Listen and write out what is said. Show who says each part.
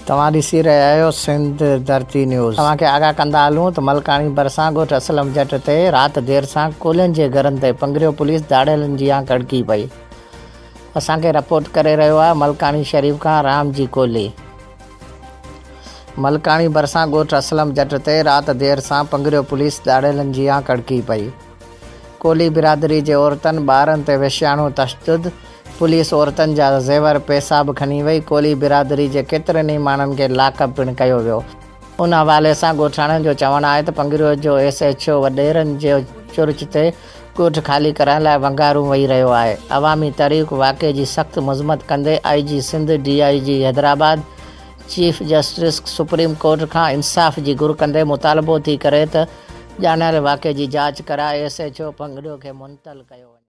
Speaker 1: तव्हां ॾिसी रहिया आहियो सिंध धरती न्यूज़। तव्हांखे आगाह कंदा हलूं त मलकाणी भरिसां ॻोठ असलम जट ते राति देर सां कोलियुनि जे घरनि ते पंगिरियो पुलिस दाड़ियलनि जी कड़की पई। असांखे रिपोर्ट करे रहियो आहे मलकाणी शरीफ़ खां राम जी कोली। मलकाणी भरिसां ॻोठ असलम जट ते राति देर सां पंगिरियो पुलिस दाड़ियलनि जी कड़की पई। कोली बिरादरी जे औरतनि ॿारनि ते विछाणो तशदुद, पुलिस औरतनि जा ज़ेवर पैसा बि खणी वई। कोली बिरादरी जे केतिरनि ई माण्हुनि खे लाकअप पिणु कयो वियो। उन हवाले सां ॻोठाणनि जो चवणु आहे त पंगिरियो जो SHO वॾेरनि जे चुर्च ते ॻोठ ख़ाली करण लाइ वंगारूं वेही रहियो आहे। अवामी तहरीक वाक़े जी सख़्त मज़म्मत कंदे IG Sindh, DIG Hyderabad, chief justice supreme court खां इंसाफ़ जी घुर कंदे मुतालबो थी करे त ॼाणायल वाक़े जी जांच कराए SHO पंगिरियो खे मुंतक़िल कयो वञे।